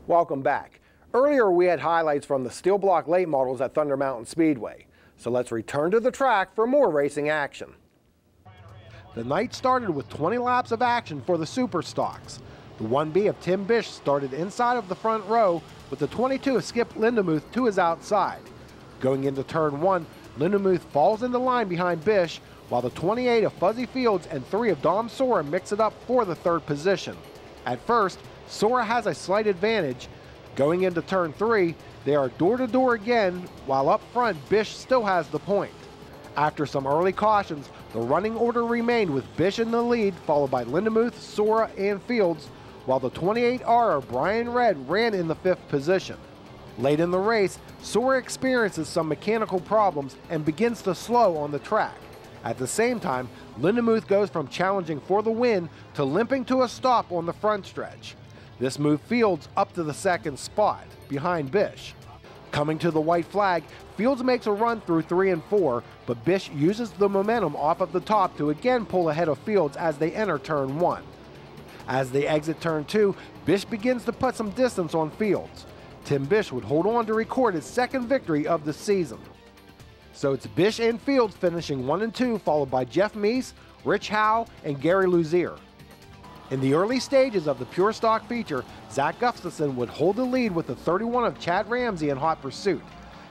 Welcome back. Earlier we had highlights from the steel block late models at Thunder Mountain Speedway. So let's return to the track for more racing action. The night started with 20 laps of action for the super stocks. The 1B of Tim Bish started inside of the front row with the 22 of Skip Lindemuth to his outside. Going into turn 1, Lindemuth falls into line behind Bish, while the 28 of Fuzzy Fields and 3 of Dom Sora mix it up for the third position. At first, Sora has a slight advantage. Going into turn 3, they are door-to-door again, while up front Bish still has the point. After some early cautions, the running order remained with Bish in the lead, followed by Lindemuth, Sora, and Fields, while the 28R of Brian Red ran in the 5th position. Late in the race, Sora experiences some mechanical problems and begins to slow on the track. At the same time, Lindemuth goes from challenging for the win to limping to a stop on the front stretch. This moved Fields up to the 2nd spot, behind Bish. Coming to the white flag, Fields makes a run through 3 and 4, but Bish uses the momentum off of the top to again pull ahead of Fields as they enter turn 1. As they exit turn 2, Bish begins to put some distance on Fields. Tim Bish would hold on to record his 2nd victory of the season. So it's Bish and Fields finishing 1 and 2, followed by Jeff Meese, Rich Howe, and Gary Luzier. In the early stages of the pure stock feature, Zach Gustafson would hold the lead with the 31 of Chad Ramsey in hot pursuit.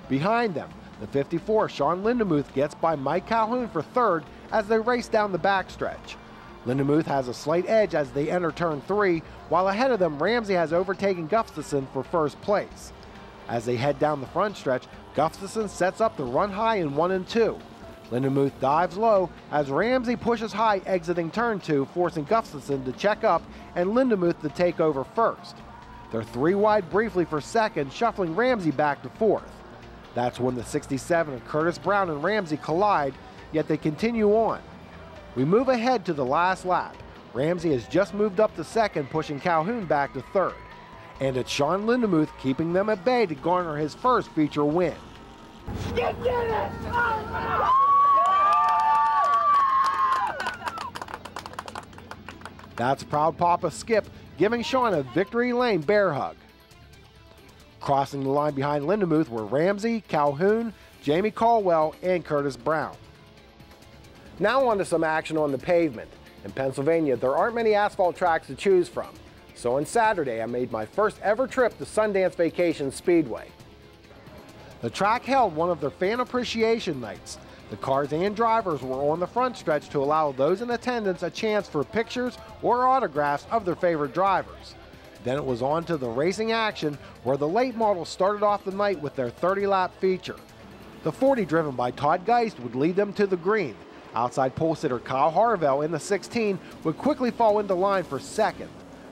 Behind them, the 54 Sean Lindemuth gets by Mike Calhoun for 3rd as they race down the backstretch. Lindemuth has a slight edge as they enter turn 3, while ahead of them Ramsey has overtaken Gustafson for 1st place. As they head down the front stretch, Gustafson sets up the run high in 1 and 2. Lindemuth dives low as Ramsey pushes high exiting turn 2, forcing Gustafson to check up and Lindemuth to take over 1st. They're 3 wide briefly for 2nd, shuffling Ramsey back to 4th. That's when the 67 of Curtis Brown and Ramsey collide, yet they continue on. We move ahead to the last lap. Ramsey has just moved up to 2nd, pushing Calhoun back to 3rd. And it's Sean Lindemuth keeping them at bay to garner his 1st feature win. That's proud Papa Skip giving Sean a victory lane bear hug. Crossing the line behind Lindemuth were Ramsey, Calhoun, Jamie Caldwell, and Curtis Brown. Now on to some action on the pavement. In Pennsylvania, there aren't many asphalt tracks to choose from. So on Saturday, I made my first ever trip to Sundance Vacations Speedway. The track held one of their fan appreciation nights. The cars and drivers were on the front stretch to allow those in attendance a chance for pictures or autographs of their favorite drivers. Then it was on to the racing action, where the late models started off the night with their 30-lap feature. The 40 driven by Todd Geist would lead them to the green. Outside pole sitter Kyle Harvell in the 16 would quickly fall into line for 2nd.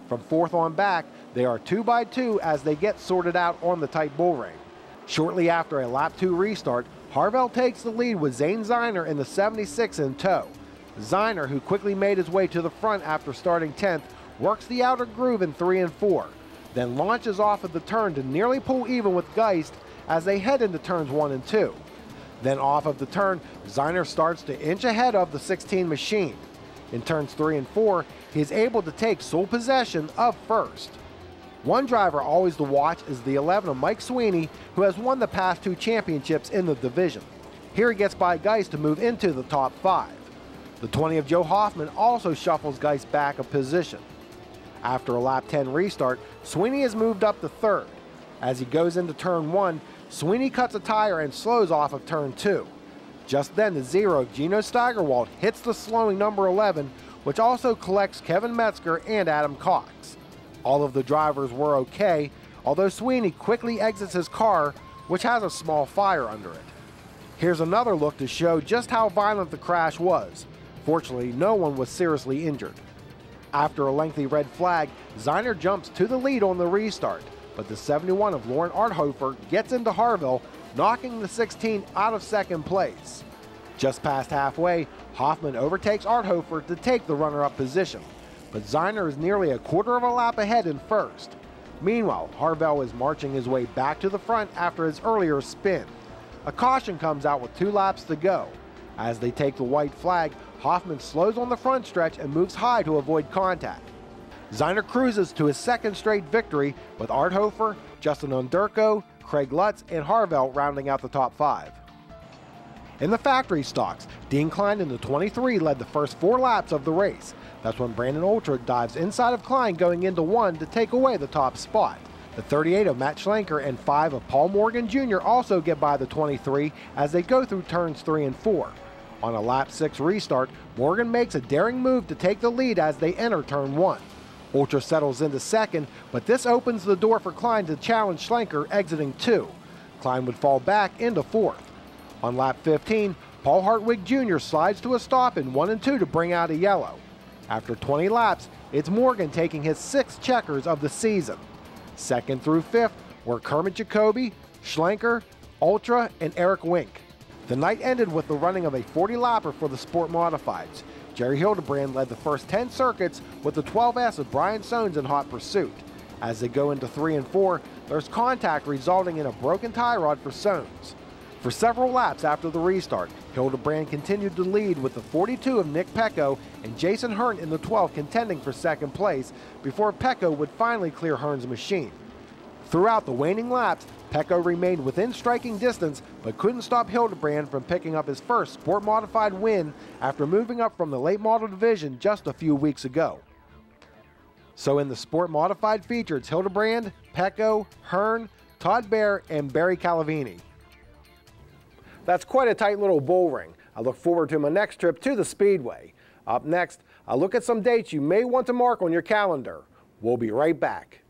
From 4th on back, they are 2 by 2 as they get sorted out on the tight bull ring. Shortly after a lap 2 restart, Harvell takes the lead with Zane Ziner in the 76 in tow. Ziner, who quickly made his way to the front after starting 10th, works the outer groove in 3 and 4, then launches off of the turn to nearly pull even with Geist as they head into turns 1 and 2. Then off of the turn, Ziner starts to inch ahead of the 16 machine. In turns 3 and 4, he is able to take sole possession of 1st. One driver always to watch is the 11 of Mike Sweeney, who has won the past 2 championships in the division. Here he gets by Geist to move into the top 5. The 20 of Joe Hoffman also shuffles Geist back a position. After a lap 10 restart, Sweeney has moved up to 3rd. As he goes into turn 1, Sweeney cuts a tire and slows off of turn 2. Just then, the 0 of Gino Steigerwald hits the slowing number 11, which also collects Kevin Metzger and Adam Cox. All of the drivers were okay, although Sweeney quickly exits his car, which has a small fire under it. Here's another look to show just how violent the crash was. Fortunately, no one was seriously injured. After a lengthy red flag, Ziner jumps to the lead on the restart, but the 71 of Lauren Arthofer gets into Harville, knocking the 16 out of 2nd place. Just past halfway, Hoffman overtakes Arthofer to take the runner-up position, but Ziner is nearly a quarter of a lap ahead in 1st. Meanwhile, Harvell is marching his way back to the front after his earlier spin. A caution comes out with 2 laps to go. As they take the white flag, Hoffman slows on the front stretch and moves high to avoid contact. Ziner cruises to his second straight victory with Art Hofer, Justin Underko, Craig Lutz, and Harvell rounding out the top 5. In the factory stocks, Dean Klein in the 23 led the first 4 laps of the race. That's when Brandon Ultra dives inside of Klein going into 1 to take away the top spot. The 38 of Matt Schlenker and 5 of Paul Morgan Jr. also get by the 23 as they go through turns 3 and 4. On a lap 6 restart, Morgan makes a daring move to take the lead as they enter turn 1. Ultra settles into second, but this opens the door for Klein to challenge Schlenker exiting 2. Klein would fall back into 4th. On lap 15, Paul Hartwig Jr. slides to a stop in 1 and 2 to bring out a yellow. After 20 laps, it's Morgan taking his 6th checkers of the season. 2nd through 5th were Kermit Jacoby, Schlenker, Ultra, and Eric Wink. The night ended with the running of a 40-lapper for the Sport Modifieds. Jerry Hildebrand led the first 10 circuits with the 12S of Brian Soanes in hot pursuit. As they go into 3 and 4, there's contact resulting in a broken tie rod for Soanes. For several laps after the restart, Hildebrand continued to lead with the 42 of Nick Pecco and Jason Hearn in the 12 contending for second place before Pecco would finally clear Hearn's machine. Throughout the waning laps, Pecco remained within striking distance but couldn't stop Hildebrand from picking up his first Sport Modified win after moving up from the late model division just a few weeks ago. So in the Sport Modified feature, it's Hildebrand, Pecco, Hearn, Todd Baer, and Barry Calavini. That's quite a tight little bull ring. I look forward to my next trip to the Speedway. Up next, I'll look at some dates you may want to mark on your calendar. We'll be right back.